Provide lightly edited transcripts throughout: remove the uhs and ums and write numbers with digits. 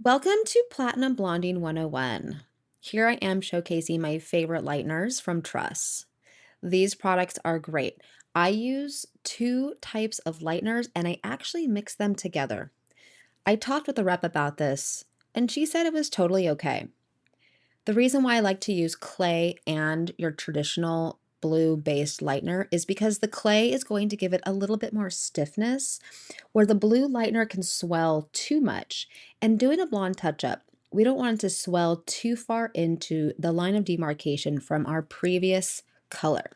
Welcome to Platinum Blonding 101. Here I am showcasing my favorite lighteners from Truss. These products are great. I use two types of lighteners and I actually mix them together. I talked with a rep about this and she said it was totally okay. The reason why I like to use clay and your traditional blue-based lightener is because the clay is going to give it a little bit more stiffness, where the blue lightener can swell too much. And doing a blonde touch-up, we don't want it to swell too far into the line of demarcation from our previous color.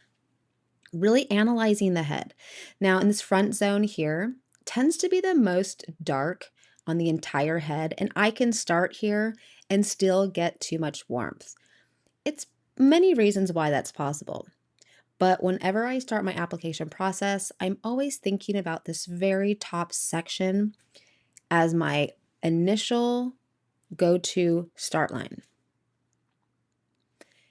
Really analyzing the head. Now, in this front zone here, tends to be the most dark on the entire head, and I can start here and still get too much warmth. It's many reasons why that's possible. But whenever I start my application process, I'm always thinking about this very top section as my initial go-to start line.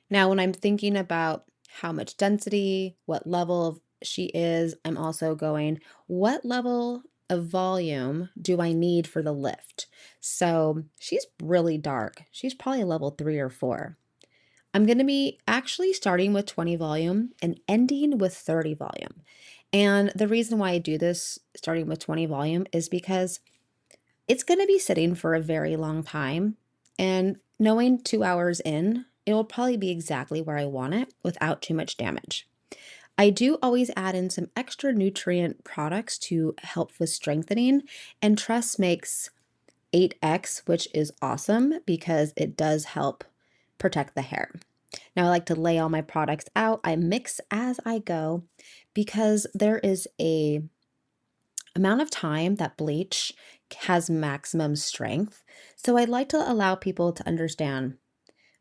Now, when I'm thinking about how much density, what level she is, I'm also going, what level of volume do I need for the lift? So she's really dark. She's probably a level 3 or 4. I'm going to be actually starting with 20 volume and ending with 30 volume. And the reason why I do this starting with 20 volume is because it's going to be sitting for a very long time. And knowing 2 hours in, it will probably be exactly where I want it without too much damage. I do always add in some extra nutrient products to help with strengthening, and Truss makes 8X, which is awesome because it does help protect the hair. Now I like to lay all my products out. I mix as I go because there is a amount of time that bleach has maximum strength. So I like to allow people to understand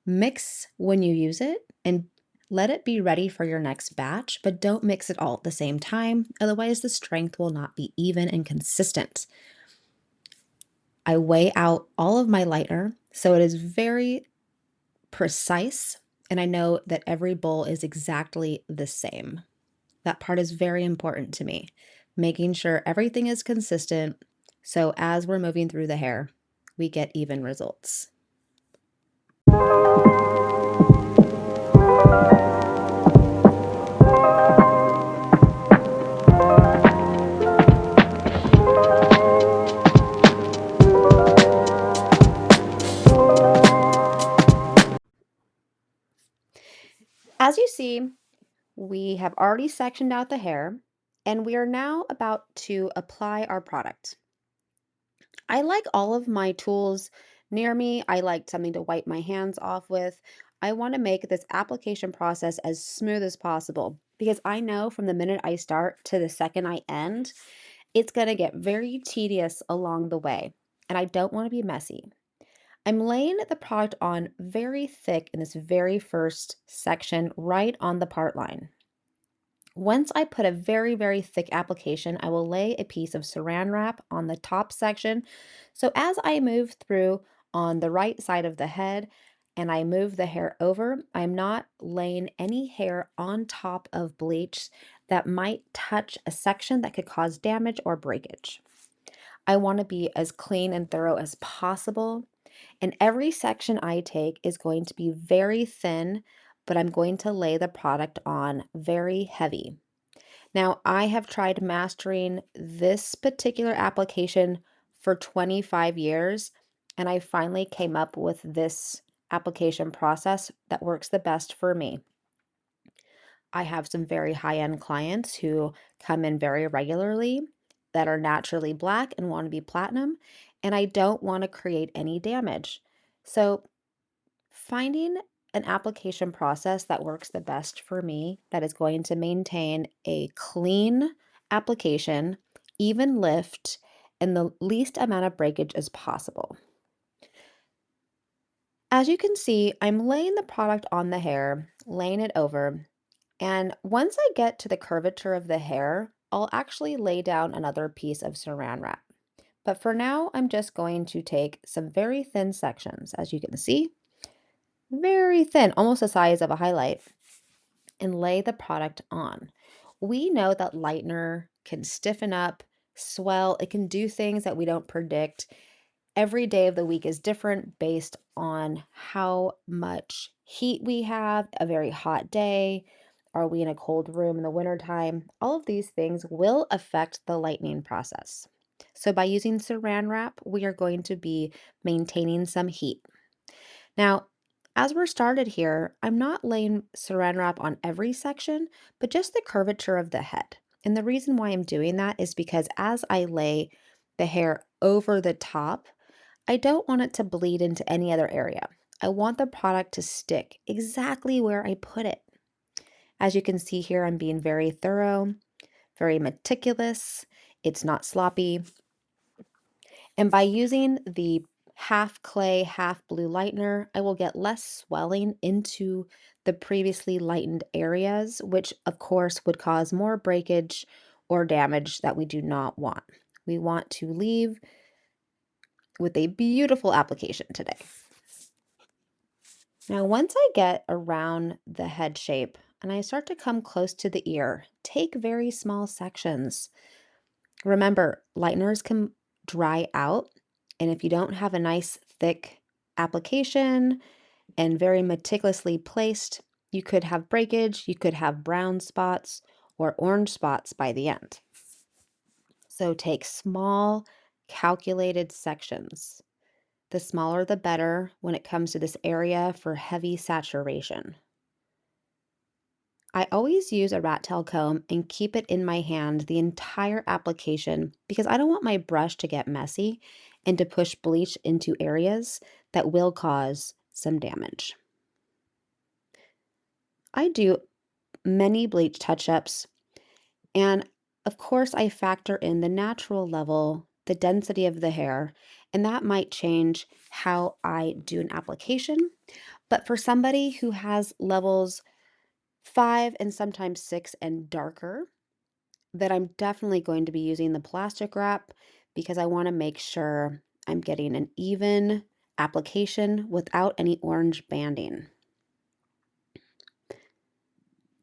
mix when you use it and let it be ready for your next batch, but don't mix it all at the same time. Otherwise, the strength will not be even and consistent. I weigh out all of my lightener, so it is very precise, and I know that every bowl is exactly the same. That part is very important to me, making sure everything is consistent, so as we're moving through the hair, we get even results. As you see, we have already sectioned out the hair, and we are now about to apply our product. I like all of my tools near me. I like something to wipe my hands off with. I want to make this application process as smooth as possible because I know from the minute I start to the second I end, it's going to get very tedious along the way, and I don't want to be messy. I'm laying the product on very thick in this very first section right on the part line. Once I put a very, very thick application, I will lay a piece of saran wrap on the top section. So as I move through on the right side of the head and I move the hair over, I'm not laying any hair on top of bleach that might touch a section that could cause damage or breakage. I want to be as clean and thorough as possible. And every section I take is going to be very thin, but I'm going to lay the product on very heavy. Now, I have tried mastering this particular application for 25 years, and I finally came up with this application process that works the best for me. I have some very high-end clients who come in very regularly that are naturally black and want to be platinum, and I don't want to create any damage. So, finding an application process that works the best for me, that is going to maintain a clean application, even lift, and the least amount of breakage as possible. As you can see, I'm laying the product on the hair, laying it over, and once I get to the curvature of the hair, I'll actually lay down another piece of saran wrap. But for now, I'm just going to take some very thin sections, as you can see, very thin, almost the size of a highlight, and lay the product on. We know that lightener can stiffen up, swell, it can do things that we don't predict. Every day of the week is different based on how much heat we have, a very hot day. Are we in a cold room in the wintertime? All of these things will affect the lightening process. So by using saran wrap, we are going to be maintaining some heat. Now, as we're started here, I'm not laying saran wrap on every section, but just the curvature of the head. And the reason why I'm doing that is because as I lay the hair over the top, I don't want it to bleed into any other area. I want the product to stick exactly where I put it. As you can see here, I'm being very thorough, very meticulous. It's not sloppy. And by using the half clay, half blue lightener, I will get less swelling into the previously lightened areas, which of course would cause more breakage or damage that we do not want. We want to leave with a beautiful application today. Now, once I get around the head shape and I start to come close to the ear, take very small sections. Remember, lighteners can dry out, and if you don't have a nice thick application and very meticulously placed, you could have breakage, you could have brown spots or orange spots by the end. So take small, calculated sections. The smaller the better when it comes to this area for heavy saturation. I always use a rat tail comb and keep it in my hand the entire application because I don't want my brush to get messy and to push bleach into areas that will cause some damage. I do many bleach touch-ups, and of course I factor in the natural level, the density of the hair, and that might change how I do an application. But for somebody who has levels 5 and sometimes 6 and darker, that I'm definitely going to be using the plastic wrap because I want to make sure I'm getting an even application without any orange banding.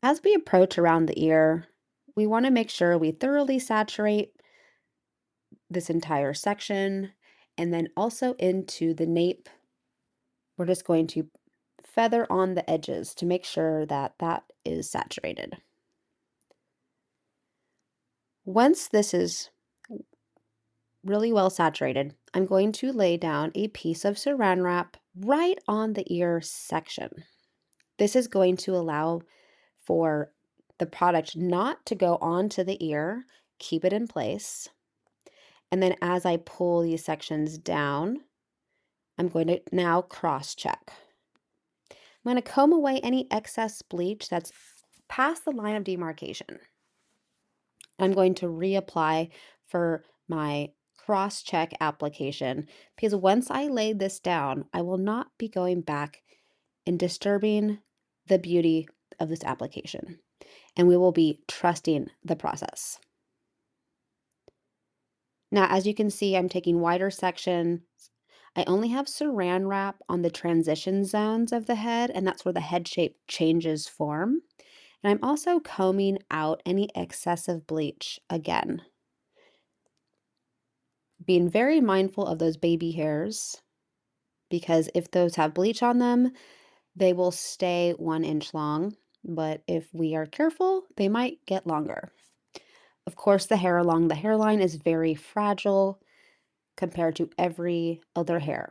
As we approach around the ear, we want to make sure we thoroughly saturate this entire section and then also into the nape. We're just going to feather on the edges to make sure that that is saturated. Once this is really well saturated, I'm going to lay down a piece of saran wrap right on the ear section. This is going to allow for the product not to go onto the ear, keep it in place. And then as I pull these sections down, I'm going to now cross check. I'm going to comb away any excess bleach that's past the line of demarcation. I'm going to reapply for my cross-check application because once I lay this down, I will not be going back and disturbing the beauty of this application, and we will be trusting the process. Now, as you can see, I'm taking wider sections. I only have saran wrap on the transition zones of the head, and that's where the head shape changes form. And I'm also combing out any excessive bleach again. Being very mindful of those baby hairs because if those have bleach on them, they will stay 1 inch long. But if we are careful, they might get longer. Of course, the hair along the hairline is very fragile compared to every other hair.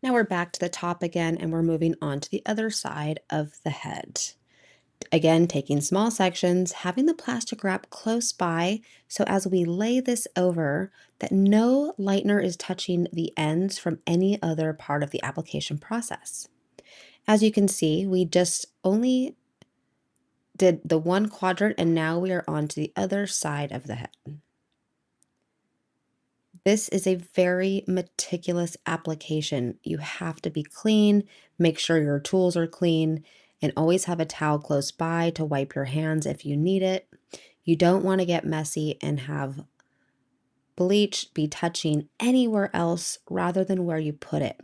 Now we're back to the top again, and we're moving on to the other side of the head. Again, taking small sections, having the plastic wrap close by, so as we lay this over, that no lightener is touching the ends from any other part of the application process. As you can see, we just only did the one quadrant, and now we are on to the other side of the head. This is a very meticulous application. You have to be clean, make sure your tools are clean, and always have a towel close by to wipe your hands if you need it. You don't want to get messy and have bleach be touching anywhere else rather than where you put it.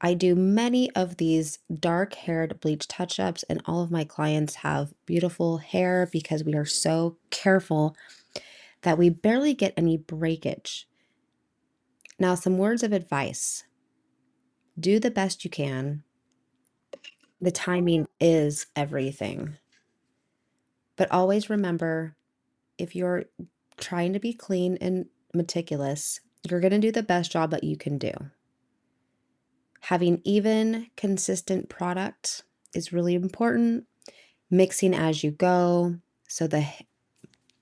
I do many of these dark-haired bleach touch-ups, and all of my clients have beautiful hair because we are so careful that we barely get any breakage. Now, some words of advice. Do the best you can. The timing is everything. But always remember, if you're trying to be clean and meticulous, you're going to do the best job that you can do. Having even, consistent product is really important. Mixing as you go so the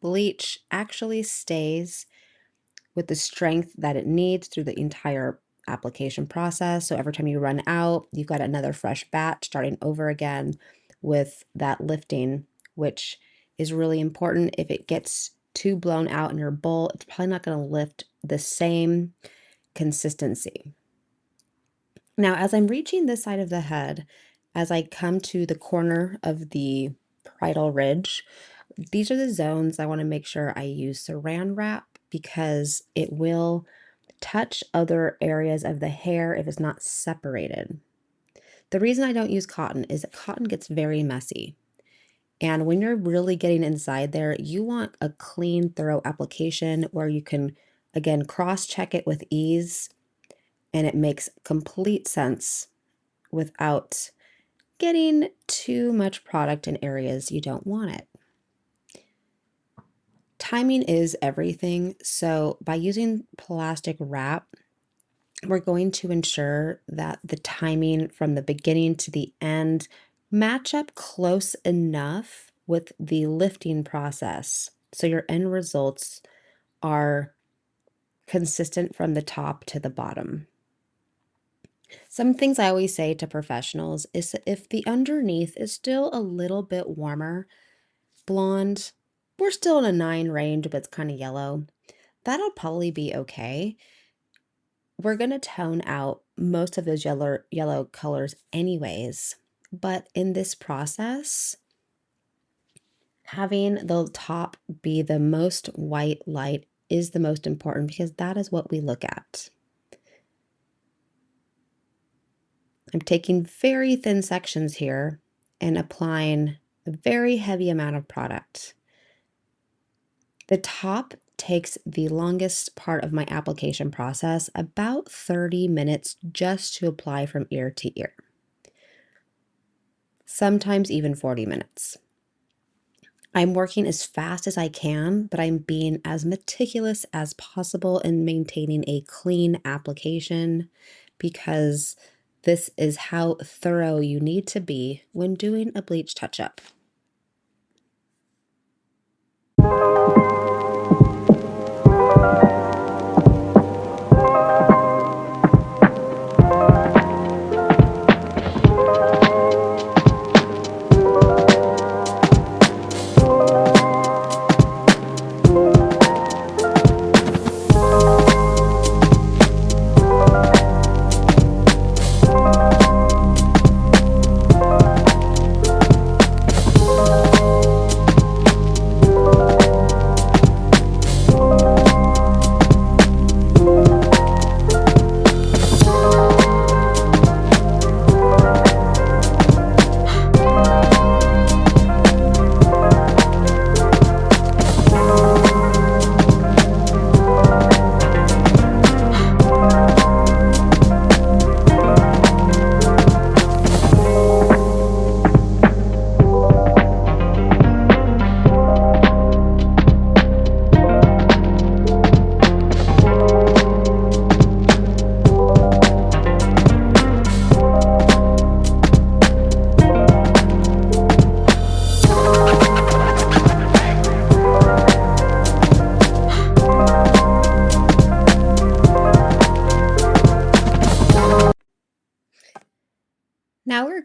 bleach actually stays with the strength that it needs through the entire application process. So every time you run out, you've got another fresh batch starting over again with that lifting, which is really important. If it gets too blown out in your bowl, it's probably not going to lift the same consistency. Now, as I'm reaching this side of the head, as I come to the corner of the parietal ridge, these are the zones I want to make sure I use saran wrap because it will touch other areas of the hair if it's not separated. The reason I don't use cotton is that cotton gets very messy. And when you're really getting inside there, you want a clean, thorough application where you can, again, cross-check it with ease and it makes complete sense without getting too much product in areas you don't want it. Timing is everything. So by using plastic wrap, we're going to ensure that the timing from the beginning to the end match up close enough with the lifting process. So your end results are consistent from the top to the bottom. Some things I always say to professionals is that if the underneath is still a little bit warmer, blonde, we're still in a 9 range, but it's kind of yellow, that'll probably be okay. We're going to tone out most of those yellow colors anyways, but in this process, having the top be the most white light is the most important because that is what we look at. I'm taking very thin sections here and applying a very heavy amount of product. The top takes the longest part of my application process, about 30 minutes just to apply from ear to ear. Sometimes even 40 minutes. I'm working as fast as I can, but I'm being as meticulous as possible in maintaining a clean application because this is how thorough you need to be when doing a bleach touch-up.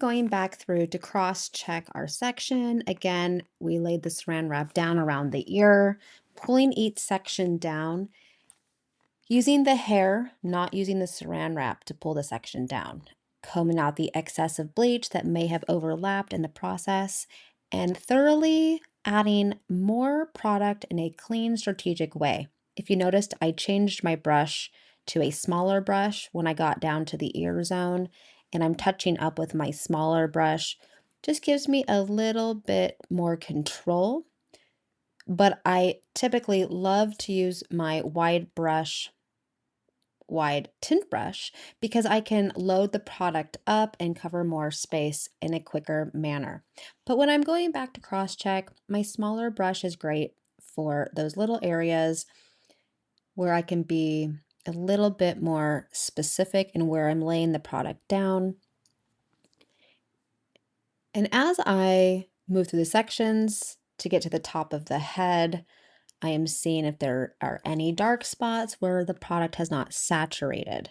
going back through to cross-check our section. Again, we laid the saran wrap down around the ear, pulling each section down, using the hair, not using the saran wrap to pull the section down, combing out the excess of bleach that may have overlapped in the process, and thoroughly adding more product in a clean, strategic way. If you noticed, I changed my brush to a smaller brush when I got down to the ear zone, and I'm touching up with my smaller brush. Just gives me a little bit more control, but I typically love to use my wide tint brush because I can load the product up and cover more space in a quicker manner. But when I'm going back to cross check, my smaller brush is great for those little areas where I can be a little bit more specific in where I'm laying the product down. And as I move through the sections to get to the top of the head, I am seeing if there are any dark spots where the product has not saturated.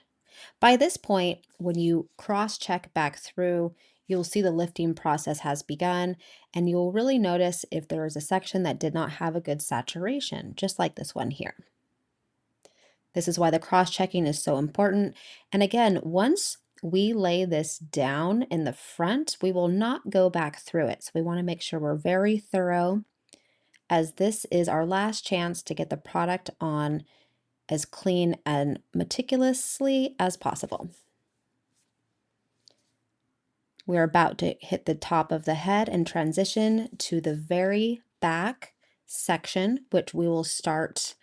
By this point, when you cross-check back through, you'll see the lifting process has begun, and you'll really notice if there is a section that did not have a good saturation, just like this one here. This is why the cross-checking is so important. And again, once we lay this down in the front, we will not go back through it. So we want to make sure we're very thorough, as this is our last chance to get the product on as clean and meticulously as possible. We're about to hit the top of the head and transition to the very back section, which we will start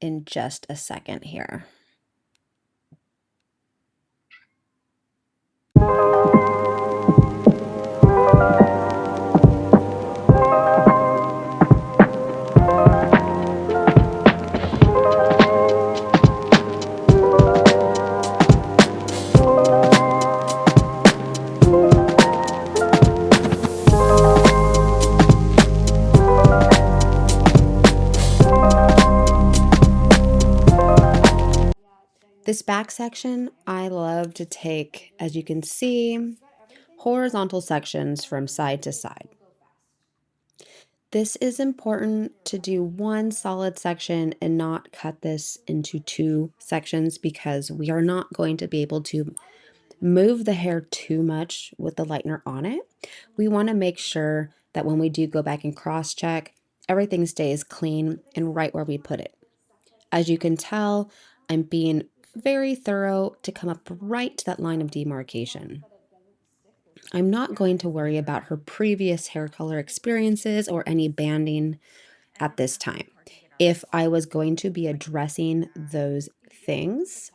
in just a second here. This back section, I love to take, as you can see, horizontal sections from side to side. This is important to do one solid section and not cut this into two sections because we are not going to be able to move the hair too much with the lightener on it. We want to make sure that when we do go back and cross check, everything stays clean and right where we put it. As you can tell, I'm being very thorough to come up right to that line of demarcation. I'm not going to worry about her previous hair color experiences or any banding at this time. If I was going to be addressing those things,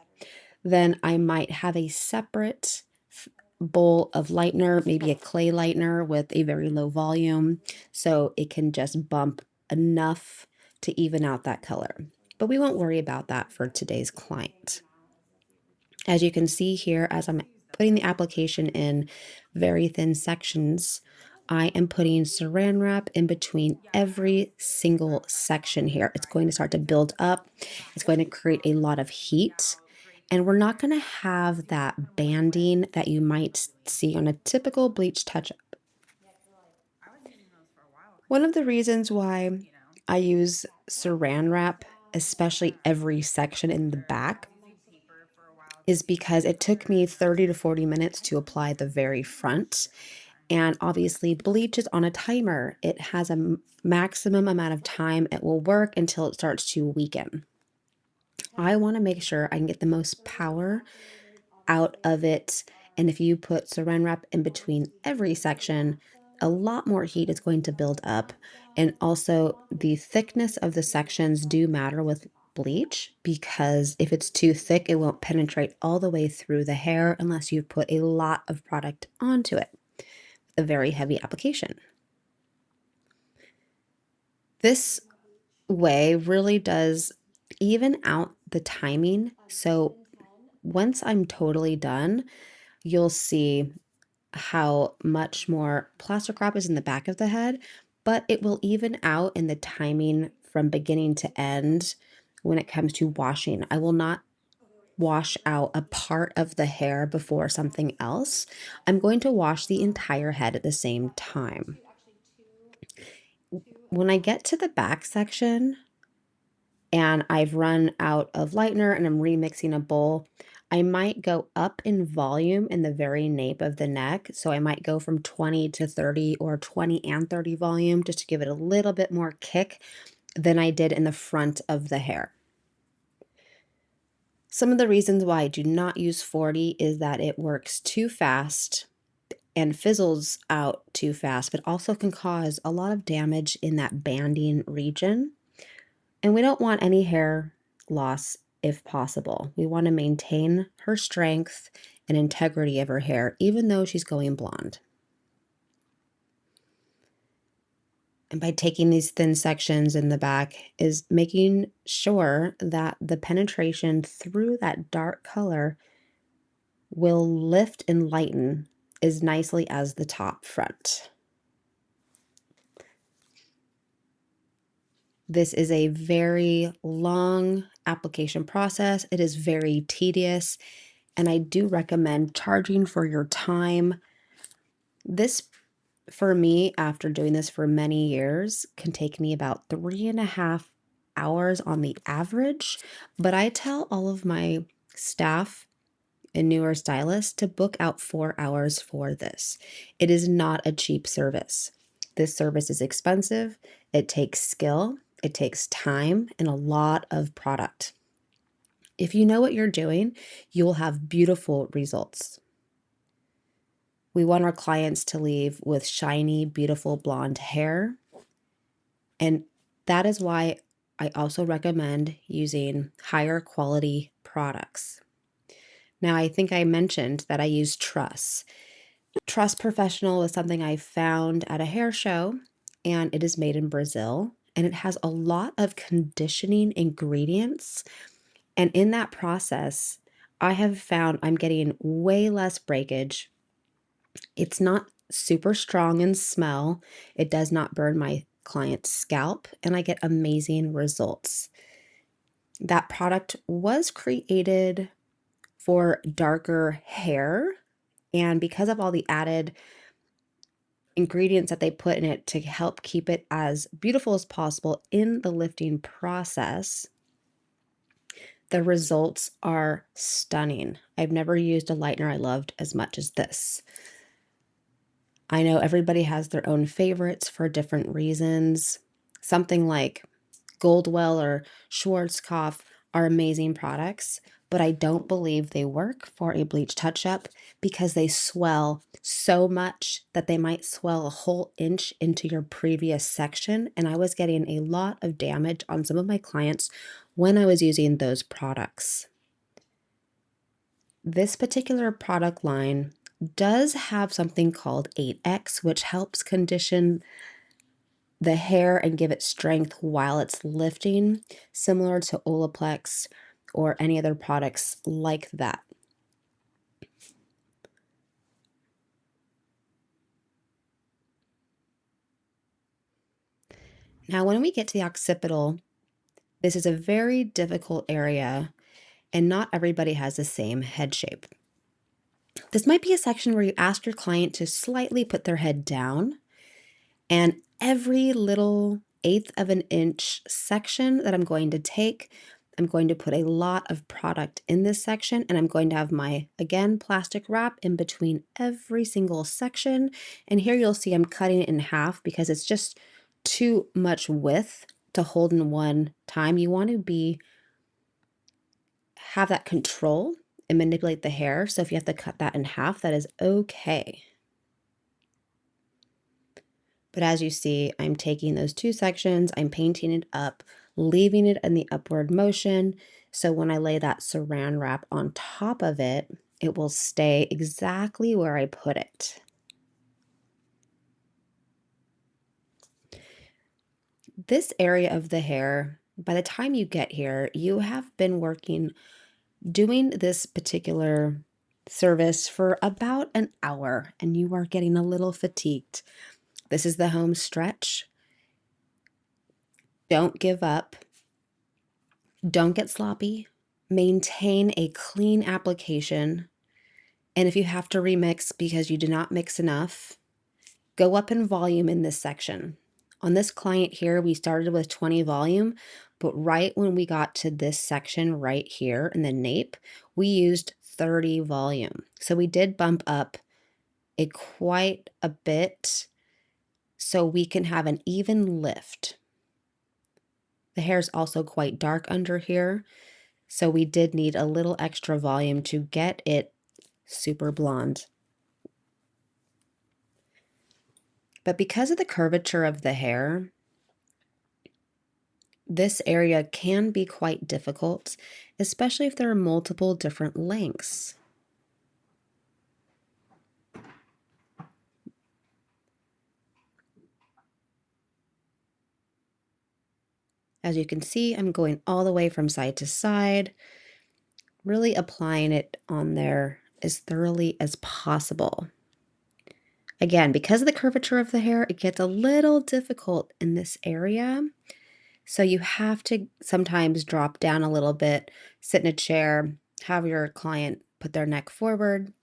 then I might have a separate bowl of lightener, maybe a clay lightener with a very low volume, so it can just bump enough to even out that color. But we won't worry about that for today's client. As you can see here, as I'm putting the application in very thin sections, I am putting saran wrap in between every single section here. It's going to start to build up. It's going to create a lot of heat. And we're not going to have that banding that you might see on a typical bleach touch-up. One of the reasons why I use saran wrap, especially every section in the back, is because it took me 30 to 40 minutes to apply the very front. And obviously, bleach is on a timer. It has a maximum amount of time it will work until it starts to weaken. I want to make sure I can get the most power out of it. And if you put saran wrap in between every section, a lot more heat is going to build up. And also, the thickness of the sections do matter with bleach because if it's too thick, it won't penetrate all the way through the hair unless you put a lot of product onto it. A very heavy application. This way really does even out the timing. So once I'm totally done, you'll see how much more plastic wrap is in the back of the head, but it will even out in the timing from beginning to end when it comes to washing. I will not wash out a part of the hair before something else. I'm going to wash the entire head at the same time. When I get to the back section and I've run out of lightner and I'm remixing a bowl, I might go up in volume in the very nape of the neck. So I might go from 20 to 30 or 20 and 30 volume just to give it a little bit more kick than I did in the front of the hair. Some of the reasons why I do not use 40 is that it works too fast and fizzles out too fast, but also can cause a lot of damage in that banding region. And we don't want any hair loss if possible. We want to maintain her strength and integrity of her hair, even though she's going blonde. And by taking these thin sections in the back is making sure that the penetration through that dark color will lift and lighten as nicely as the top front. This is a very long application process. It is very tedious, and I do recommend charging for your time. This, for me, after doing this for many years, can take me about 3.5 hours on the average, but I tell all of my staff and newer stylists to book out 4 hours for this. It is not a cheap service. This service is expensive. It takes skill, it takes time, and a lot of product. If you know what you're doing, you will have beautiful results. We want our clients to leave with shiny, beautiful blonde hair. And that is why I also recommend using higher quality products. Now, I think I mentioned that I use Truss. Truss Professional is something I found at a hair show, and it is made in Brazil, and it has a lot of conditioning ingredients. And in that process, I have found I'm getting way less breakage. It's not super strong in smell. It does not burn my client's scalp, and I get amazing results. That product was created for darker hair, and because of all the added ingredients that they put in it to help keep it as beautiful as possible in the lifting process, the results are stunning. I've never used a lightener I loved as much as this. I know everybody has their own favorites for different reasons. Something like Goldwell or Schwarzkopf are amazing products, but I don't believe they work for a bleach touch-up because they swell so much that they might swell a whole inch into your previous section, and I was getting a lot of damage on some of my clients when I was using those products. This particular product line does have something called 8X, which helps condition the hair and give it strength while it's lifting, similar to Olaplex or any other products like that. Now, when we get to the occipital, this is a very difficult area, and not everybody has the same head shape. This might be a section where you ask your client to slightly put their head down, and every little eighth of an inch section that I'm going to take, I'm going to put a lot of product in this section, and I'm going to have my, again, plastic wrap in between every single section. And here you'll see I'm cutting it in half because it's just too much width to hold in one time. You want to have that control and manipulate the hair. So if you have to cut that in half, that is okay. But as you see, I'm taking those two sections, I'm painting it up, leaving it in the upward motion. So when I lay that saran wrap on top of it, it will stay exactly where I put it. This area of the hair, by the time you get here, you have been doing this particular service for about an hour, and you are getting a little fatigued. This is the home stretch. Don't give up. Don't get sloppy. maintain a clean application. And if you have to remix because you did not mix enough, go up in volume in this section. On this client here, we started with 20 volume, but right when we got to this section right here in the nape, we used 30 volume. So we did bump up quite a bit so we can have an even lift. The hair is also quite dark under here, so we did need a little extra volume to get it super blonde. But because of the curvature of the hair, this area can be quite difficult, especially if there are multiple different lengths. As you can see, I'm going all the way from side to side, really applying it on there as thoroughly as possible. Again, because of the curvature of the hair, it gets a little difficult in this area. So you have to sometimes drop down a little bit, sit in a chair, have your client put their neck forward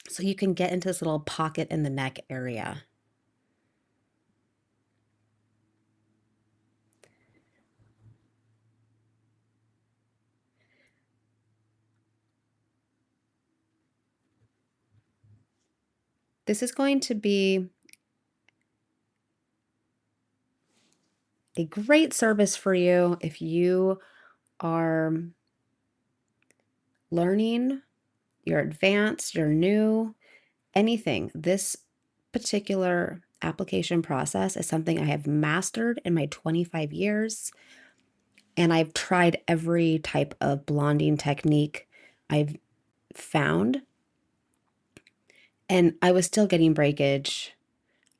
so you can get into this little pocket in the neck area. This is going to be a great service for you if you are learning, you're advanced, you're new, anything. This particular application process is something I have mastered in my 25 years, and I've tried every type of blonding technique I've found, and I was still getting breakage.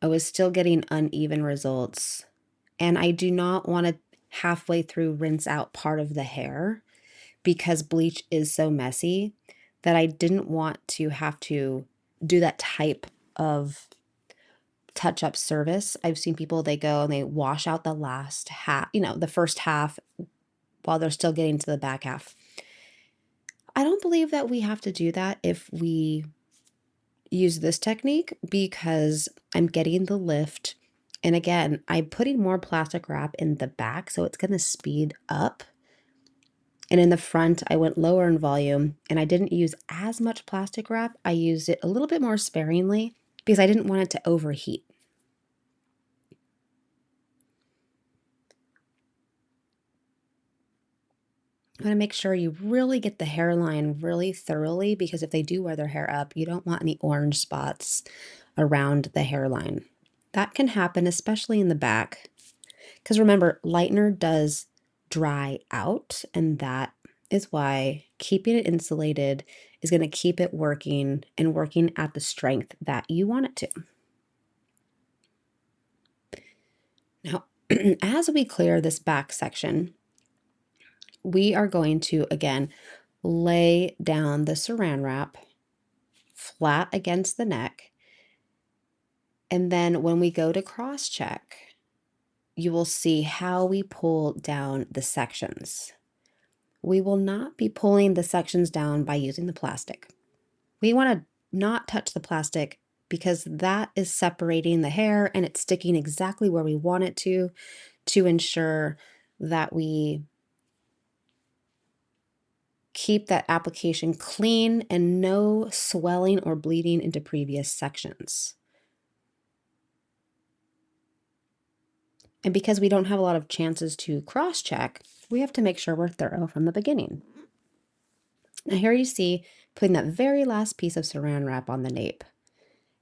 I was still getting uneven results, and I do not want to halfway through rinse out part of the hair because bleach is so messy that I didn't want to have to do that type of touch-up service. I've seen people, they go and they wash out the last half, the first half while they're still getting to the back half. I don't believe that we have to do that if we use this technique because I'm getting the lift. And again, I'm putting more plastic wrap in the back, so it's going to speed up. And in the front, I went lower in volume and I didn't use as much plastic wrap. I used it a little bit more sparingly because I didn't want it to overheat. You want to make sure you really get the hairline really thoroughly because if they do wear their hair up, you don't want any orange spots around the hairline. That can happen, especially in the back. Because remember, lightner does dry out, and that is why keeping it insulated is going to keep it working and working at the strength that you want it to. Now, as we clear this back section, we are going to, again, lay down the saran wrap flat against the neck. And then when we go to cross check, you will see how we pull down the sections. We will not be pulling the sections down by using the plastic. We want to not touch the plastic because that is separating the hair and it's sticking exactly where we want it to ensure that we keep that application clean and no swelling or bleeding into previous sections. And because we don't have a lot of chances to cross-check, we have to make sure we're thorough from the beginning. Now here you see putting that very last piece of saran wrap on the nape.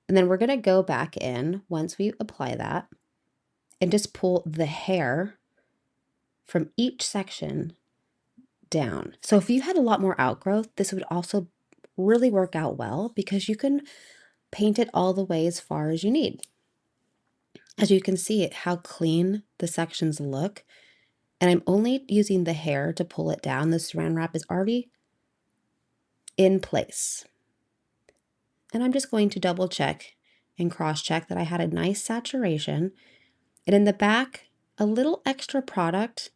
And then we're going to go back in once we apply that and just pull the hair from each section down. So if you had a lot more outgrowth, this would also really work out well because you can paint it all the way as far as you need. As you can see how clean the sections look, and I'm only using the hair to pull it down. The saran wrap is already in place. And I'm just going to double check and cross check that I had a nice saturation. And in the back, a little extra product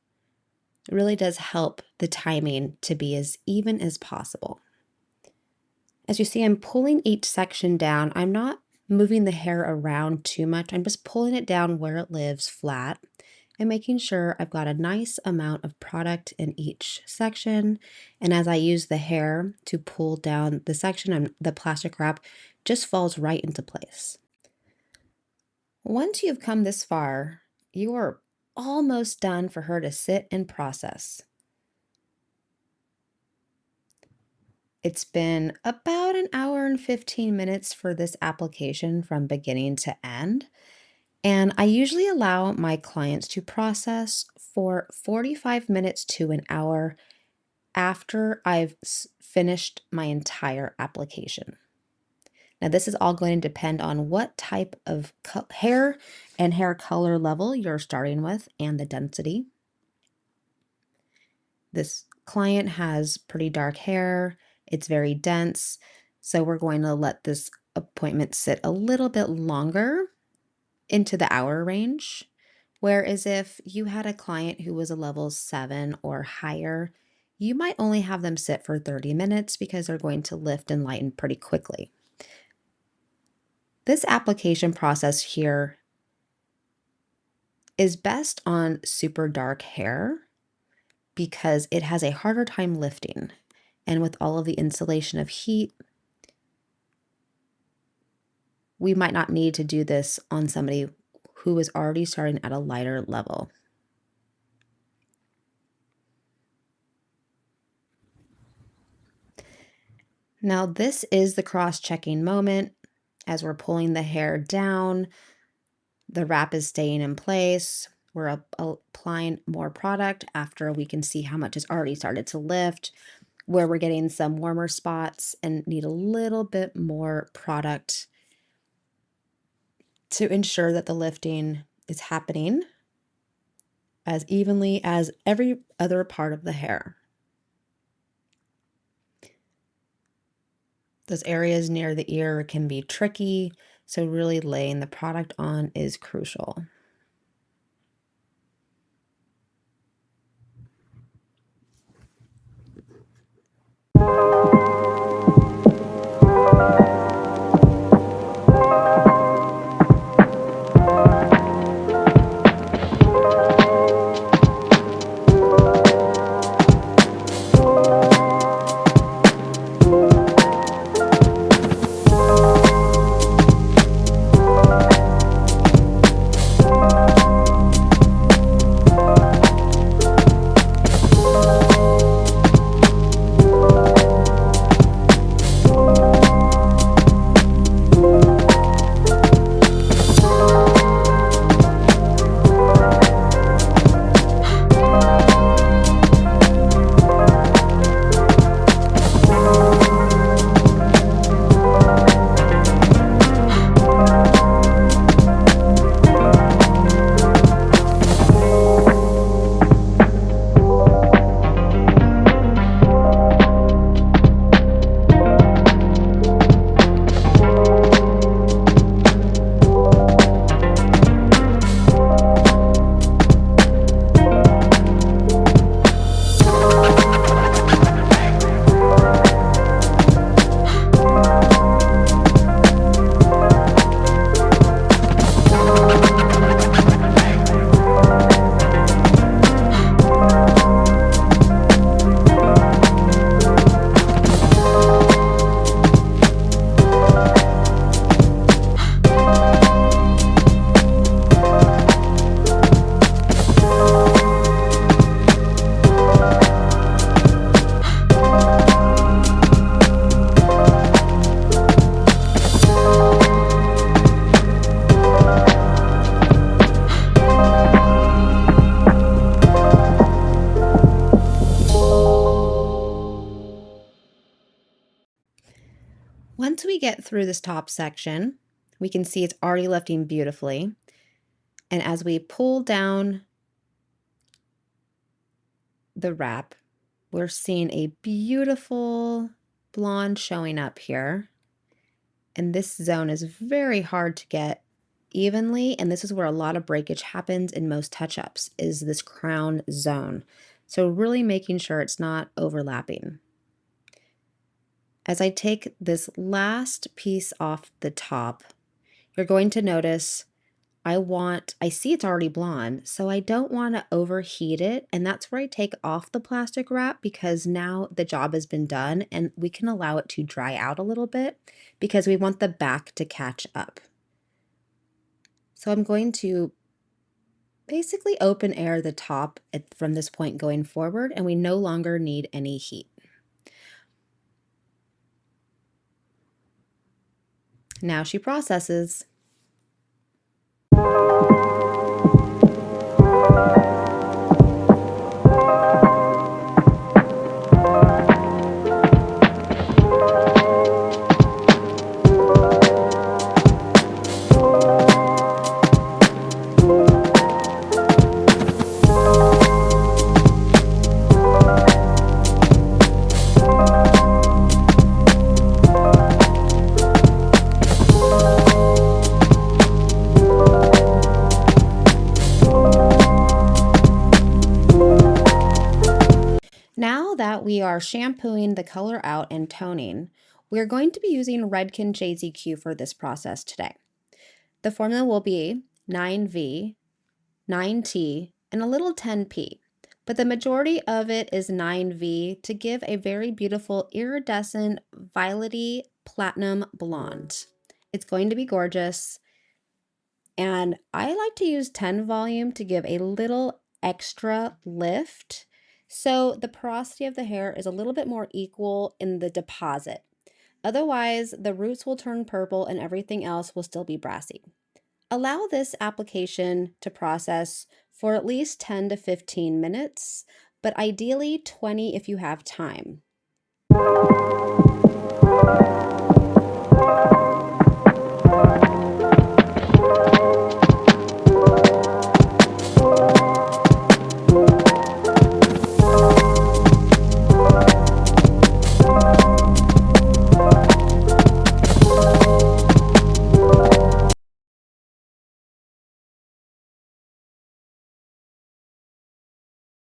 It really does help the timing to be as even as possible. As you see, I'm pulling each section down. I'm not moving the hair around too much. I'm just pulling it down where it lives flat and making sure I've got a nice amount of product in each section. And as I use the hair to pull down the section, the plastic wrap just falls right into place. Once you've come this far, you are almost done for her to sit and process. It's been about an hour and 15 minutes for this application from beginning to end. And I usually allow my clients to process for 45 minutes to an hour after I've finished my entire application. Now, this is all going to depend on what type of hair and hair color level you're starting with and the density. This client has pretty dark hair, it's very dense, so we're going to let this appointment sit a little bit longer into the hour range. Whereas if you had a client who was a level 7 or higher, you might only have them sit for 30 minutes because they're going to lift and lighten pretty quickly. This application process here is best on super dark hair because it has a harder time lifting. And with all of the insulation of heat, we might not need to do this on somebody who is already starting at a lighter level. Now, this is the cross-checking moment. As we're pulling the hair down, the wrap is staying in place. We're applying more product after we can see how much has already started to lift, where we're getting some warmer spots and need a little bit more product to ensure that the lifting is happening as evenly as every other part of the hair. Those areas near the ear can be tricky, so really laying the product on is crucial. Once we get through this top section, we can see it's already lifting beautifully. And as we pull down the wrap, we're seeing a beautiful blonde showing up here. And this zone is very hard to get evenly. And this is where a lot of breakage happens in most touch-ups, is this crown zone. So really making sure it's not overlapping. As I take this last piece off the top, you're going to notice I see it's already blonde, so I don't want to overheat it. And that's where I take off the plastic wrap because now the job has been done and we can allow it to dry out a little bit because we want the back to catch up. So I'm going to basically open air the top from this point going forward, and we no longer need any heat. Now she processes. Now that we are shampooing the color out and toning, we're going to be using Redken JZQ for this process today. The formula will be 9V, 9T, and a little 10P, but the majority of it is 9V to give a very beautiful iridescent violety platinum blonde. It's going to be gorgeous, and I like to use 10 volume to give a little extra lift. So the porosity of the hair is a little bit more equal in the deposit. Otherwise, the roots will turn purple and everything else will still be brassy. Allow this application to process for at least 10 to 15 minutes, but ideally 20 if you have time.